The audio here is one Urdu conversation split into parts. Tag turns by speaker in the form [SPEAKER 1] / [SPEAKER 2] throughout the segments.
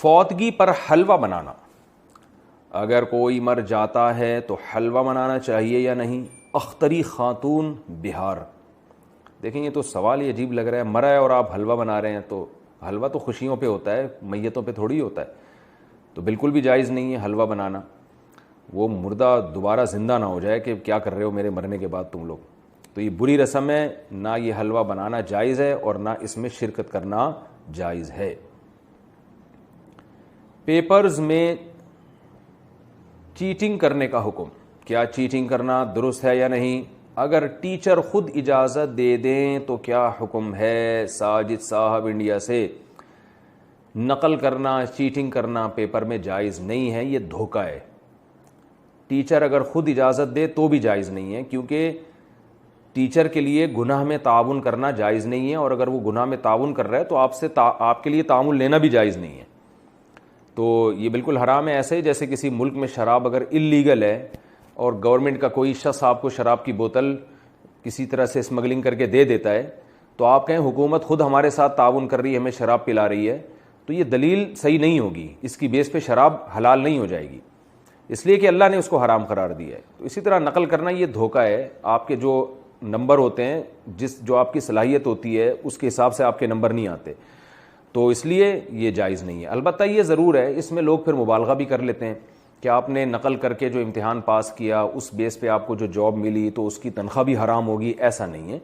[SPEAKER 1] فوتگی پر حلوہ بنانا، اگر کوئی مر جاتا ہے تو حلوہ بنانا چاہیے یا نہیں؟ اختری خاتون، بہار۔ دیکھیں یہ تو سوال ہی عجیب لگ رہا ہے، مرا ہے اور آپ حلوہ بنا رہے ہیں، تو حلوہ تو خوشیوں پہ ہوتا ہے، میتوں پہ تھوڑی ہوتا ہے، تو بالکل بھی جائز نہیں ہے حلوہ بنانا۔ وہ مردہ دوبارہ زندہ نہ ہو جائے کہ کیا کر رہے ہو میرے مرنے کے بعد تم لوگ، تو یہ بری رسم ہے، نہ یہ حلوہ بنانا جائز ہے اور نہ اس میں شرکت کرنا جائز ہے۔ پیپرز میں چیٹنگ کرنے کا حکم، کیا چیٹنگ کرنا درست ہے یا نہیں؟ اگر ٹیچر خود اجازت دے دیں تو کیا حکم ہے؟ ساجد صاحب انڈیا سے۔ نقل کرنا، چیٹنگ کرنا پیپر میں جائز نہیں ہے، یہ دھوکہ ہے۔ ٹیچر اگر خود اجازت دے تو بھی جائز نہیں ہے، کیونکہ ٹیچر کے لیے گناہ میں تعاون کرنا جائز نہیں ہے، اور اگر وہ گناہ میں تعاون کر رہا ہے تو آپ کے لیے تعاون لینا بھی جائز نہیں ہے، تو یہ بالکل حرام ہے۔ ایسے جیسے کسی ملک میں شراب اگر اللیگل ہے اور گورنمنٹ کا کوئی شخص آپ کو شراب کی بوتل کسی طرح سے اسمگلنگ کر کے دے دیتا ہے، تو آپ کہیں حکومت خود ہمارے ساتھ تعاون کر رہی ہے، ہمیں شراب پلا رہی ہے، تو یہ دلیل صحیح نہیں ہوگی، اس کی بیس پہ شراب حلال نہیں ہو جائے گی، اس لیے کہ اللہ نے اس کو حرام قرار دیا ہے۔ تو اسی طرح نقل کرنا یہ دھوکہ ہے، آپ کے جو نمبر ہوتے ہیں، جو آپ کی صلاحیت ہوتی ہے اس کے حساب سے آپ کے نمبر نہیں آتے، تو اس لیے یہ جائز نہیں ہے۔ البتہ یہ ضرور ہے، اس میں لوگ پھر مبالغہ بھی کر لیتے ہیں کہ آپ نے نقل کر کے جو امتحان پاس کیا اس بیس پہ آپ کو جو جاب ملی تو اس کی تنخواہ بھی حرام ہوگی، ایسا نہیں ہے۔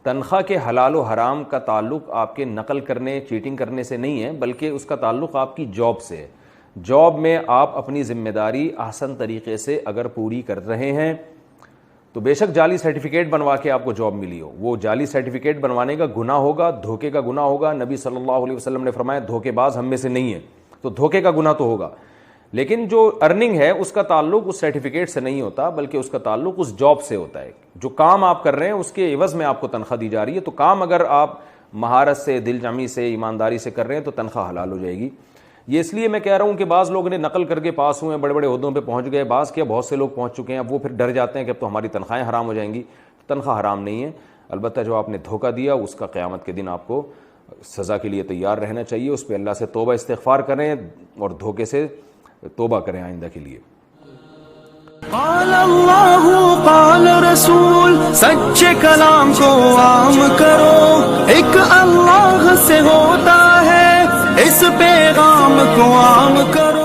[SPEAKER 1] تنخواہ کے حلال و حرام کا تعلق آپ کے نقل کرنے، چیٹنگ کرنے سے نہیں ہے، بلکہ اس کا تعلق آپ کی جاب سے ہے۔ جاب میں آپ اپنی ذمہ داری احسن طریقے سے اگر پوری کر رہے ہیں تو بے شک جعلی سرٹیفکیٹ بنوا کے آپ کو جاب ملی ہو، وہ جعلی سرٹیفکیٹ بنوانے کا گناہ ہوگا، دھوکے کا گناہ ہوگا۔ نبی صلی اللہ علیہ وسلم نے فرمایا دھوکے باز ہم میں سے نہیں ہے، تو دھوکے کا گناہ تو ہوگا، لیکن جو ارننگ ہے اس کا تعلق اس سرٹیفکیٹ سے نہیں ہوتا، بلکہ اس کا تعلق اس جاب سے ہوتا ہے۔ جو کام آپ کر رہے ہیں اس کے عوض میں آپ کو تنخواہ دی جا رہی ہے، تو کام اگر آپ مہارت سے، دل جمعی سے، ایمانداری سے کر رہے ہیں تو تنخواہ حلال ہو جائے گی۔ یہ اس لیے میں کہہ رہا ہوں کہ بعض لوگ نے نقل کر کے پاس ہوئے ہیں، بڑے بڑے عہدوں پہ پہنچ گئے، بعض کیا بہت سے لوگ پہنچ چکے ہیں، اب وہ پھر ڈر جاتے ہیں کہ اب تو ہماری تنخواہیں حرام ہو جائیں گی۔ تنخواہ حرام نہیں ہے، البتہ جو آپ نے دھوکہ دیا اس کا قیامت کے دن آپ کو سزا کے لیے تیار رہنا چاہیے، اس پہ اللہ سے توبہ استغفار کریں اور دھوکے سے توبہ کریں آئندہ کے لیے۔
[SPEAKER 2] قال اللہ قال رسول، سچے کلام کو عام کرو، ایک اللہ سے ہوتا ہے، اس پیغام کو عام کرو۔